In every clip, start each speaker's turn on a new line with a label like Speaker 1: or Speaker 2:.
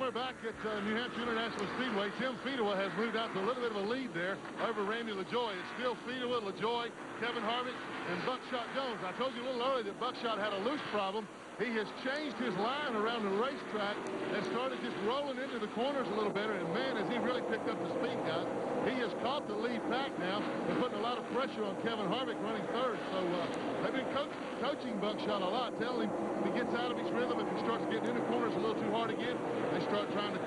Speaker 1: we're back at New Hampshire International Speedway. Tim Fedewa has moved out to a little bit of a lead there over Randy LaJoie. It's still Fedewa, LaJoie, Kevin Harvick, and Buckshot Jones. I told you a little earlier that Buckshot had a loose problem. He has changed his line around the racetrack and started just rolling into the corners a little better. And, man, has he really picked up the speed, guys. He has caught the lead pack now and putting a lot of pressure on Kevin Harvick running third. So they've been coaching Buckshot a lot, telling him if he gets out of his rhythm, if he starts getting into corners a little too hard again, they start trying to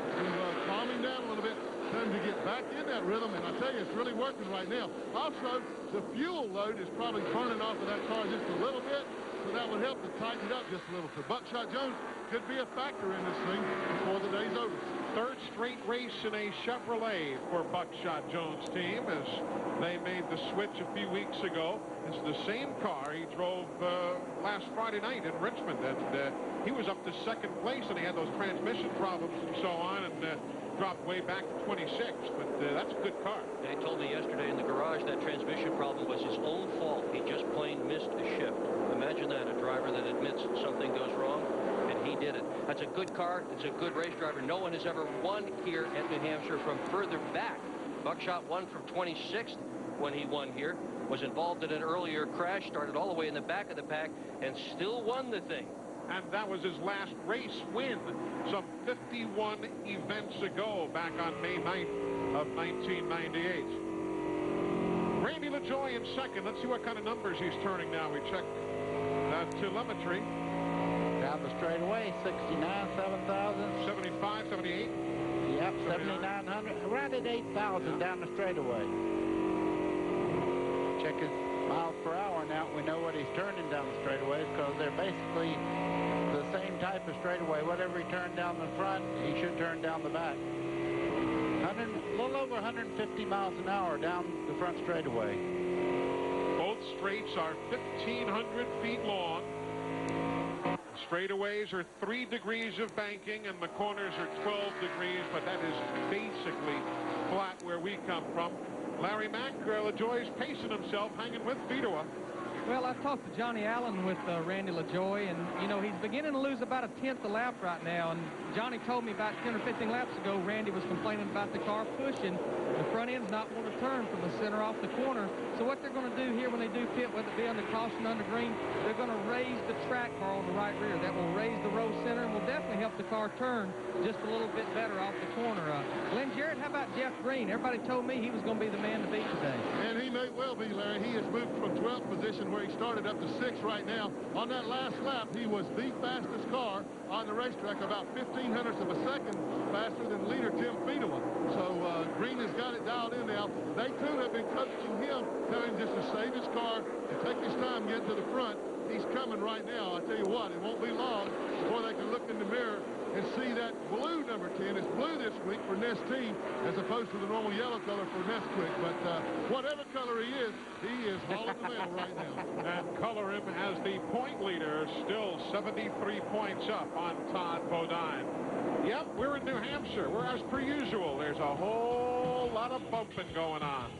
Speaker 1: calm him down a little bit, tell him to get back in that rhythm. And I tell you, it's really working right now. Also, the fuel load is probably burning off of that car just a little bit. So that would help to tighten it up just a little. So Buckshot Jones could be a factor in this thing before the day's over.
Speaker 2: Third straight race in a Chevrolet for Buckshot Jones' team as they made the switch a few weeks ago. It's the same car he drove last Friday night in Richmond, and he was up to second place, and he had those transmission problems and so on, and dropped way back to 26th. But that's a good car.
Speaker 3: They told me yesterday in the garage that transmission problem was his own fault. He just plain missed a shift. Imagine that, a driver that admits something goes wrong, and he did it. That's a good car. It's a good race driver. No one has ever won here at New Hampshire from further back. Buckshot won from 26th when he won here, was involved in an earlier crash, started all the way in the back of the pack, and still won the thing.
Speaker 2: And that was his last race win some 51 events ago, back on May 9th of 1998. Randy LaJoie in second. Let's see what kind of numbers he's turning now. We check that telemetry.
Speaker 4: Down the straightaway, 69, 7,000.
Speaker 2: 75, 78.
Speaker 4: Yep, 7,900. Around at 8,000 down the straightaway. Check his miles per hour now. We know what he's turning down the straightaways because they're basically the same type of straightaway. Whatever he turned down the front, he should turn down the back. A little over 150 miles an hour down the front straightaway.
Speaker 2: Both straights are 1,500 feet long. Straightaways are 3 degrees of banking, and the corners are 12 degrees, but that is basically flat where we come from. Larry Mack, LaJoie's pacing himself, hanging with Fedewa.
Speaker 5: Well, I talked to Johnny Allen with Randy LaJoie, and, you know, he's beginning to lose about a tenth a lap right now. And Johnny told me about 10 or 15 laps ago, Randy was complaining about the car pushing. The front end's not going to turn from the center off the corner. So what they're going to do here when they do pit, whether it be under caution, under green, they're going to raise the track bar on the right rear. That will raise the row center and will definitely help the car turn just a little bit better off the corner. Glenn Jarrett, how about Jeff Green? Everybody told me he was going to be the man to beat today.
Speaker 1: And he may well be, Larry. He has moved from 12th position where he started up to 6th right now. On that last lap, he was the fastest car on the racetrack, about 1/1500ths of a second faster than leader Tim Fedewa. So Green has got it dialed in now. They, too, have been coaching him, telling him just to save his car and take his time getting to the front. He's coming right now. I tell you what, it won't be long before they can look in the mirror and see that blue number 10 is blue this week for Ness team as opposed to the normal yellow color for Nesquik. But whatever color he is hauling the mail right now.
Speaker 2: And color him as the point leader, still 73 points up on Todd Bodine. Yep, we're in New Hampshire. We're as per usual. There's a whole lot of bumping going on.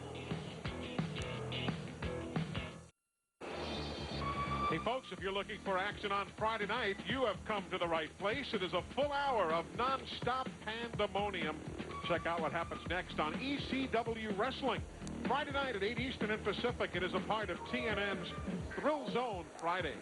Speaker 2: Hey, folks, if you're looking for action on Friday night, you have come to the right place. It is a full hour of non-stop pandemonium. Check out what happens next on ECW Wrestling. Friday night at 8 Eastern and Pacific. It is a part of TNN's Thrill Zone Friday.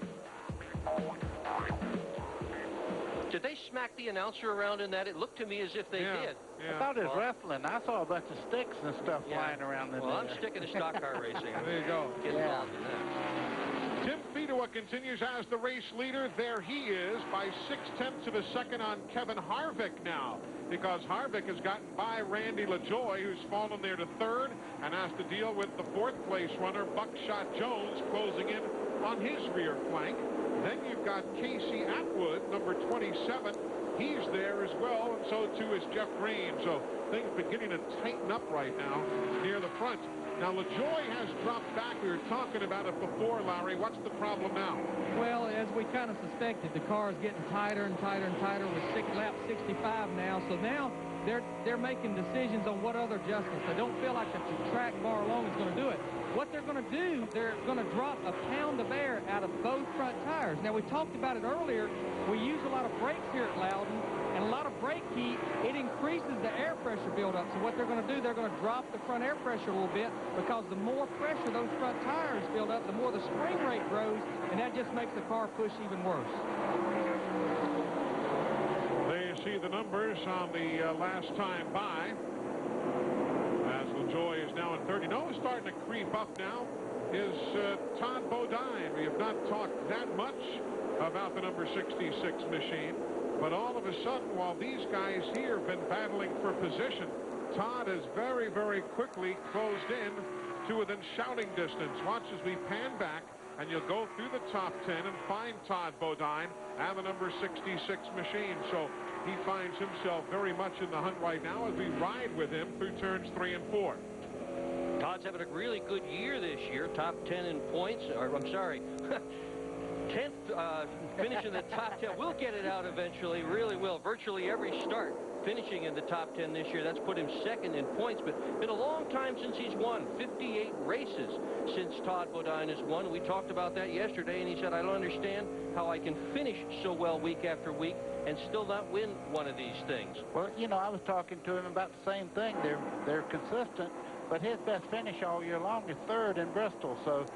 Speaker 3: Did they smack the announcer around in that? It looked to me as if they did.
Speaker 4: I thought it was wrestling. I saw a bunch of sticks and stuff flying around in there.
Speaker 3: Well, I'm sticking to stock car racing.
Speaker 2: There you go.
Speaker 3: Get involved in that.
Speaker 2: Tim Fedewa continues as the race leader. There he is by 0.6 of a second on Kevin Harvick now, because Harvick has gotten by Randy LaJoie, who's fallen there to third and has to deal with the 4th place runner, Buckshot Jones, closing in on his rear flank. Then you've got Casey Atwood, number 27. He's there as well, and so too is Jeff Green. So things beginning to tighten up right now near the front. Now, LaJoie has dropped back. We were talking about it before, Larry. What's the problem now?
Speaker 5: Well, as we kind of suspected, the car is getting tighter and tighter and tighter with lap 65 now. So now they're making decisions on what other adjustments. They don't feel like the track bar alone is going to do it. What they're going to do, they're going to drop a pound of air out of both front tires. Now, we talked about it earlier. We use a lot of brakes here at Loudon. and a lot of brake heat, it increases the air pressure buildup. So what they're going to do, they're going to drop the front air pressure a little bit, because the more pressure those front tires build up, the more the spring rate grows, and that just makes the car push even worse.
Speaker 2: There you see the numbers on the last time by. As LaJoie is now in third. You know who's starting to creep up now is Todd Bodine. We have not talked that much about the number 66 machine, but all of a sudden, while these guys here have been battling for position, Todd has very, very quickly closed in to within shouting distance. Watch as we pan back, and you'll go through the top 10 and find Todd Bodine and the number 66 machine. So he finds himself very much in the hunt right now as we ride with him through turns 3 and 4.
Speaker 3: Todd's having a really good year this year. Top 10 in points. Or, I'm sorry. 10th, finishing the top 10. We'll get it out eventually. Really will. Virtually every start finishing in the top 10 this year. That's put him second in points, but been a long time since he's won. 58 races since Todd Bodine has won. We talked about that yesterday, and he said, I don't understand how I can finish so well week after week and still not win one of these things.
Speaker 4: Well, you know, I was talking to him about the same thing. They're consistent, but his best finish all year long is third in Bristol, so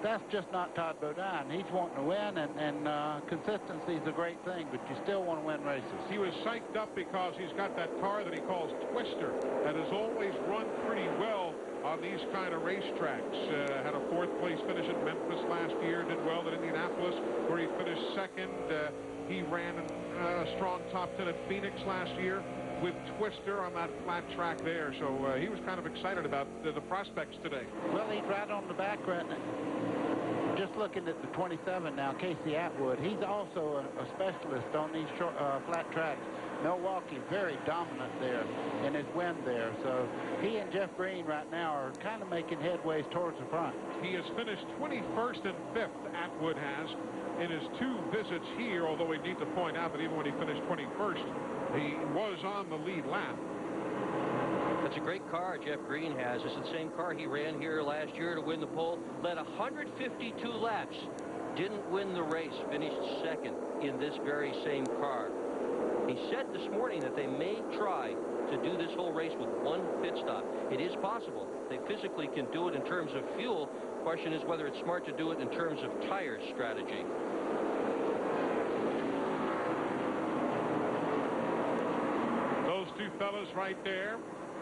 Speaker 4: that's just not Todd Bodine. He's wanting to win, and consistency is a great thing, but you still want to win races.
Speaker 2: He was psyched up because he's got that car that he calls Twister that has always run pretty well on these kind of racetracks. Had a 4th place finish at Memphis last year, did well at Indianapolis, where he finished second. He ran a strong top 10 at Phoenix last year with Twister on that flat track there. So he was kind of excited about the prospects today.
Speaker 4: Well, he's right on the back right now. Just looking at the 27 now, Casey Atwood. He's also a specialist on these short, flat tracks. Milwaukee, very dominant there in his win there. So he and Jeff Green right now are kind of making headways towards the front.
Speaker 2: He has finished 21st and 5th, Atwood has, in his 2 visits here, although we need to point out that even when he finished 21st, he was on the lead lap.
Speaker 3: That's a great car Jeff Green has. It's the same car he ran here last year to win the pole. Led 152 laps. Didn't win the race. Finished second in this very same car. He said this morning that they may try to do this whole race with 1 pit stop. It is possible. They physically can do it in terms of fuel. Question is whether it's smart to do it in terms of tire strategy.
Speaker 2: Those 2 fellas right there,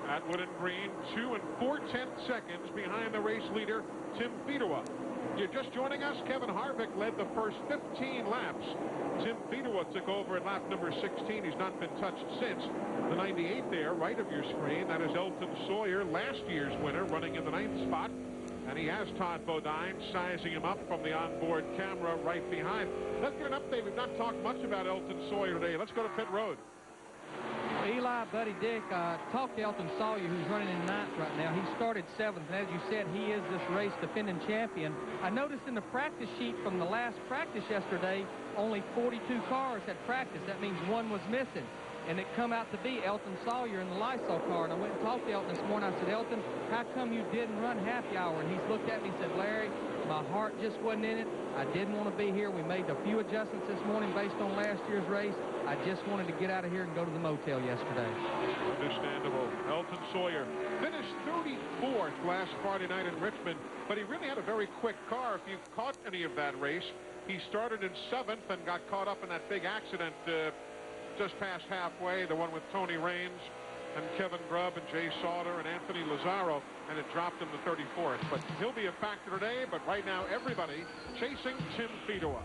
Speaker 2: Atwood and Green, 2 and 4/10 seconds behind the race leader, Tim Fedewa. You're just joining us. Kevin Harvick led the first 15 laps. Tim Fedewa took over at lap number 16. He's not been touched since. The 98 there, right of your screen, that is Elton Sawyer, last year's winner, running in the 9th spot. And he has Todd Bodine sizing him up from the onboard camera right behind. Let's get an update. We've not talked much about Elton Sawyer today. Let's go to pit road.
Speaker 5: Eli, Buddy Dick, talked to Elton Sawyer, who's running in 9th right now. He started 7th, and as you said, he is this race defending champion. I noticed in the practice sheet from the last practice yesterday, only 42 cars had practice. That means 1 was missing. And it come out to be Elton Sawyer in the Lysol car. And I went and talked to Elton this morning. I said, Elton, how come you didn't run happy hour? And he's looked at me and said, Larry, my heart just wasn't in it. I didn't want to be here. We made a few adjustments this morning based on last year's race. I just wanted to get out of here and go to the motel yesterday.
Speaker 2: Understandable. Elton Sawyer finished 34th last Friday night in Richmond, but he really had a very quick car. If you caught any of that race, he started in 7th and got caught up in that big accident just past halfway, the one with Tony Raines and Kevin Grubb and Jay Sauter and Anthony Lazzaro, and it dropped him to 34th. But he'll be a factor today, but right now everybody chasing Tim Fedewa.